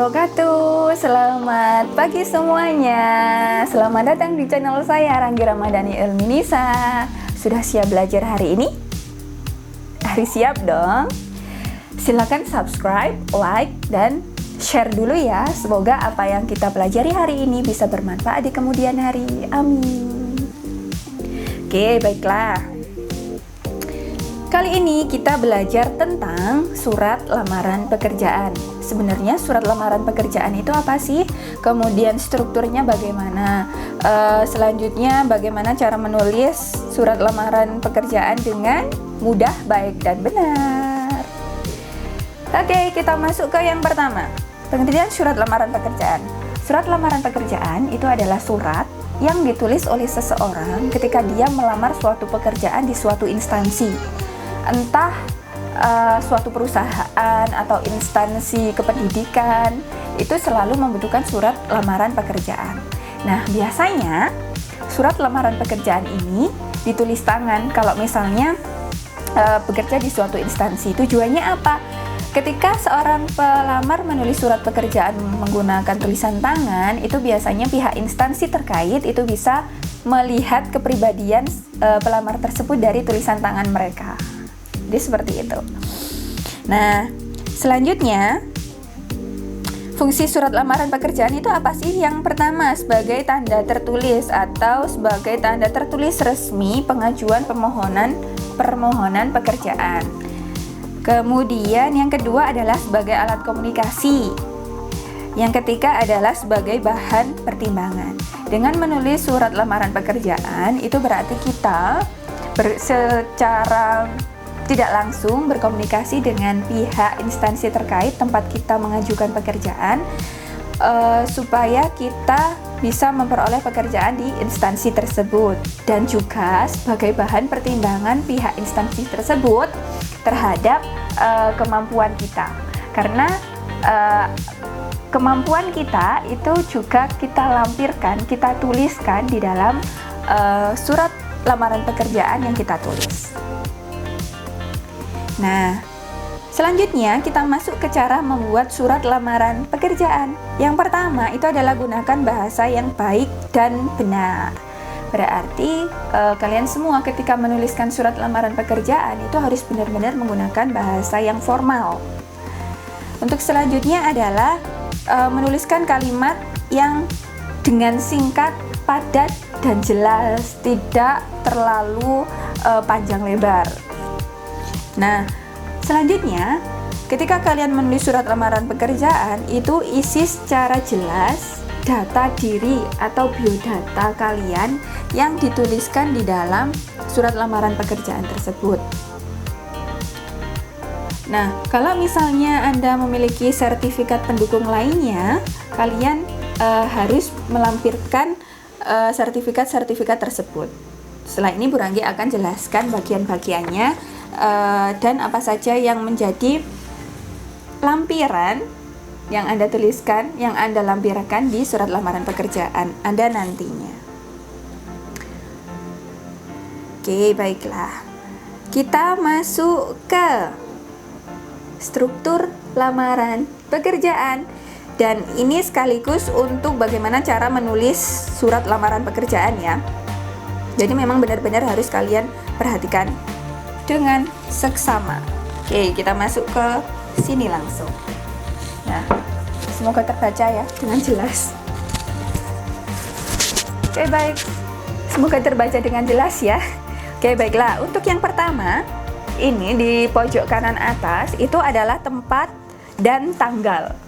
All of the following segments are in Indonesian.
wabarakatuh. Selamat pagi semuanya. Selamat datang di channel saya Ranggi Ramadhani Ilminisa. Sudah siap belajar hari ini? Hari siap dong. Silakan subscribe, like, dan share dulu ya. Semoga apa yang kita pelajari hari ini bisa bermanfaat di kemudian hari. Amin. Oke, baiklah. Kali ini kita belajar tentang surat lamaran pekerjaan. Sebenarnya surat lamaran pekerjaan itu apa sih? Kemudian strukturnya bagaimana? Selanjutnya bagaimana cara menulis surat lamaran pekerjaan dengan mudah, baik, dan benar. Oke, kita masuk ke yang pertama. Pengertian surat lamaran pekerjaan. Surat lamaran pekerjaan itu adalah surat yang ditulis oleh seseorang ketika dia melamar suatu pekerjaan di suatu instansi. Entah suatu perusahaan atau instansi kependidikan, itu selalu membutuhkan surat lamaran pekerjaan. Nah, biasanya surat lamaran pekerjaan ini ditulis tangan. Kalau misalnya bekerja di suatu instansi, tujuannya apa? Ketika seorang pelamar menulis surat pekerjaan menggunakan tulisan tangan, itu biasanya pihak instansi terkait itu bisa melihat kepribadian pelamar tersebut dari tulisan tangan mereka. Jadi seperti itu. Nah, selanjutnya fungsi surat lamaran pekerjaan itu apa sih? Yang pertama, sebagai tanda tertulis atau sebagai tanda tertulis resmi pengajuan permohonan pekerjaan. Kemudian yang kedua adalah sebagai alat komunikasi. Yang ketiga adalah sebagai bahan pertimbangan. Dengan menulis surat lamaran pekerjaan itu berarti kita secara tidak langsung berkomunikasi dengan pihak instansi terkait tempat kita mengajukan pekerjaan, supaya kita bisa memperoleh pekerjaan di instansi tersebut, dan juga sebagai bahan pertimbangan pihak instansi tersebut terhadap kemampuan kita, karena kemampuan kita itu juga kita lampirkan, kita tuliskan di dalam surat lamaran pekerjaan yang kita tulis. Nah, selanjutnya kita masuk ke cara membuat surat lamaran pekerjaan. Yang pertama itu adalah gunakan bahasa yang baik dan benar. Berarti kalian semua ketika menuliskan surat lamaran pekerjaan itu harus benar-benar menggunakan bahasa yang formal. Untuk selanjutnya adalah menuliskan kalimat yang dengan singkat, padat, dan jelas, tidak terlalu panjang lebar. Nah, selanjutnya ketika kalian menulis surat lamaran pekerjaan itu isi secara jelas data diri atau biodata kalian yang dituliskan di dalam surat lamaran pekerjaan tersebut. Nah, kalau misalnya Anda memiliki sertifikat pendukung lainnya, kalian harus melampirkan sertifikat-sertifikat tersebut. Setelah ini Bu Ranggi akan jelaskan bagian-bagiannya dan apa saja yang menjadi lampiran yang Anda tuliskan, yang Anda lampirkan di surat lamaran pekerjaan Anda nantinya. Oke, baiklah. Kita masuk ke struktur lamaran pekerjaan. Dan ini sekaligus untuk bagaimana cara menulis surat lamaran pekerjaan ya. Jadi memang benar-benar harus kalian perhatikan dengan seksama. Oke, kita masuk ke sini langsung. Nah, semoga terbaca ya dengan jelas. Oke, baik. Semoga terbaca dengan jelas ya. Oke, baiklah. Untuk yang pertama, ini di pojok kanan atas itu adalah tempat dan tanggal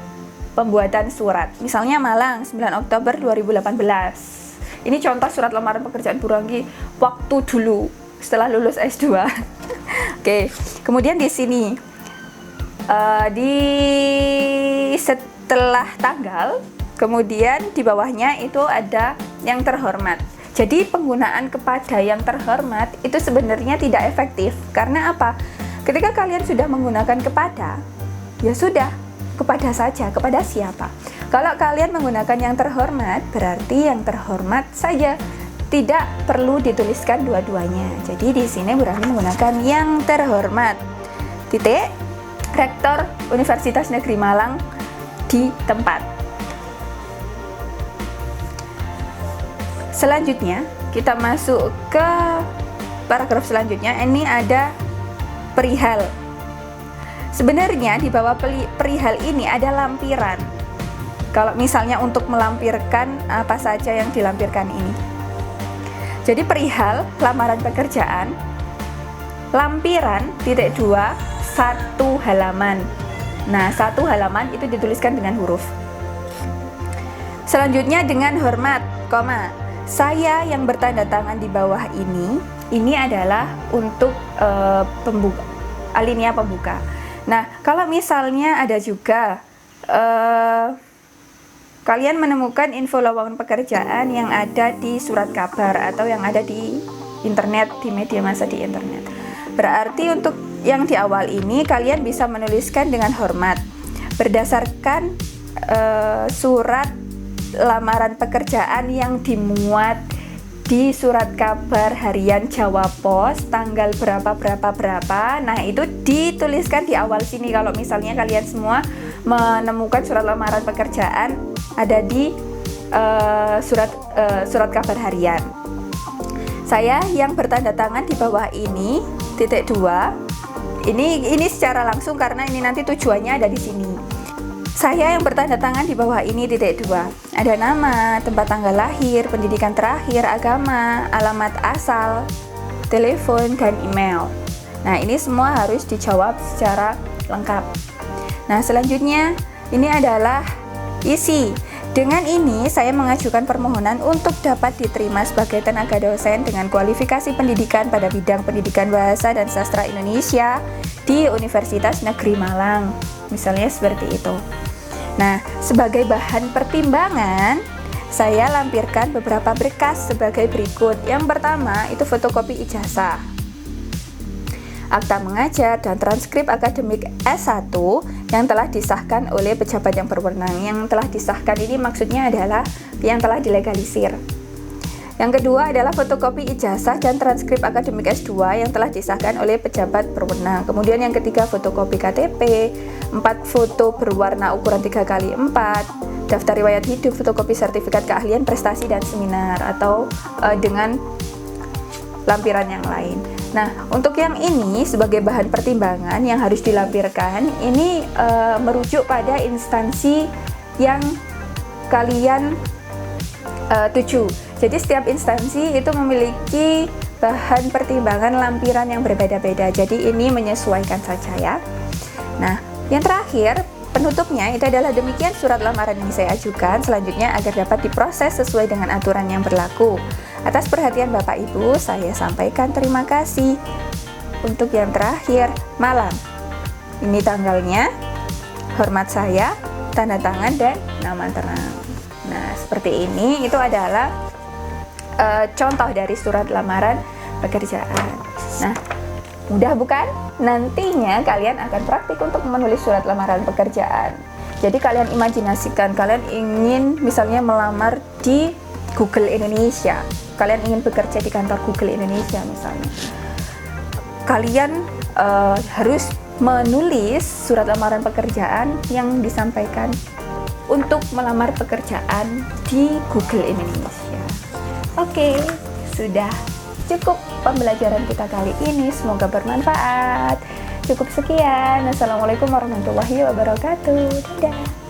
pembuatan surat. Misalnya Malang, 9 Oktober 2018. Ini contoh surat lamaran pekerjaan Bu Ranggi waktu dulu setelah lulus S2. Oke, kemudian di sini di setelah tanggal, kemudian di bawahnya itu ada yang terhormat. Jadi penggunaan kepada yang terhormat itu sebenarnya tidak efektif. Karena apa? Ketika kalian sudah menggunakan kepada, ya sudah, kepada saja. Kepada siapa? Kalau kalian menggunakan yang terhormat, berarti yang terhormat saja. Tidak perlu dituliskan dua-duanya. Jadi di sini Bu Ranggi menggunakan yang terhormat. Rektor Universitas Negeri Malang di tempat. Selanjutnya kita masuk ke paragraf selanjutnya. Ini ada perihal. Sebenarnya di bawah perihal ini ada lampiran. Kalau misalnya untuk melampirkan apa saja yang dilampirkan ini. Jadi perihal lamaran pekerjaan, lampiran titik 2, 1 halaman. Nah, 1 halaman itu dituliskan dengan huruf. Selanjutnya dengan hormat, koma. Saya yang bertanda tangan di bawah ini adalah untuk alinea pembuka. Nah, kalau misalnya ada juga kalian menemukan info lowongan pekerjaan yang ada di surat kabar atau yang ada di internet, di media massa di internet. Berarti untuk yang di awal ini kalian bisa menuliskan dengan hormat berdasarkan surat lamaran pekerjaan yang dimuat di surat kabar harian Jawa Pos tanggal berapa. Nah, itu dituliskan di awal sini. Kalau misalnya kalian semua menemukan surat lamaran pekerjaan ada di surat kabar harian. Saya yang bertanda tangan di bawah ini titik 2. Ini secara langsung karena ini nanti tujuannya ada di sini. Saya yang bertanda tangan di bawah ini titik 2. Ada nama, tempat tanggal lahir, pendidikan terakhir, agama, alamat asal, telepon, dan email. Nah, ini semua harus dijawab secara lengkap. Nah, selanjutnya ini adalah isi. Dengan ini saya mengajukan permohonan untuk dapat diterima sebagai tenaga dosen dengan kualifikasi pendidikan pada bidang pendidikan bahasa dan sastra Indonesia di Universitas Negeri Malang. Misalnya seperti itu. Nah, sebagai bahan pertimbangan, saya lampirkan beberapa berkas sebagai berikut. Yang pertama, itu fotokopi ijazah, akta mengajar, dan transkrip akademik S1 yang telah disahkan oleh pejabat yang berwenang. Yang telah disahkan ini maksudnya adalah yang telah dilegalisir. Yang kedua adalah fotokopi ijazah dan transkrip akademik S2 yang telah disahkan oleh pejabat berwenang. Kemudian yang ketiga, fotokopi KTP, 4 foto berwarna ukuran 3x4, daftar riwayat hidup, fotokopi sertifikat keahlian, prestasi, dan seminar, atau dengan lampiran yang lain. Nah, untuk yang ini sebagai bahan pertimbangan yang harus dilampirkan, ini merujuk pada instansi yang kalian tuju. Jadi setiap instansi itu memiliki bahan pertimbangan lampiran yang berbeda-beda. Jadi ini menyesuaikan saja ya. Nah, yang terakhir penutupnya itu adalah demikian surat lamaran yang saya ajukan selanjutnya agar dapat diproses sesuai dengan aturan yang berlaku. Atas perhatian Bapak Ibu, saya sampaikan terima kasih. Untuk yang terakhir, Malang. Ini tanggalnya, hormat saya, tanda tangan, dan nama terang. Nah, seperti ini, itu adalah contoh dari surat lamaran pekerjaan. Nah, mudah bukan? Nantinya kalian akan praktik untuk menulis surat lamaran pekerjaan. Jadi kalian imajinasikan, kalian ingin misalnya melamar di Google Indonesia. Kalian ingin bekerja di kantor Google Indonesia misalnya. Kalian harus menulis surat lamaran pekerjaan yang disampaikan untuk melamar pekerjaan di Google Indonesia. Oke, sudah cukup pembelajaran kita kali ini. Semoga bermanfaat. Cukup sekian. Assalamualaikum warahmatullahi wabarakatuh. Dadah.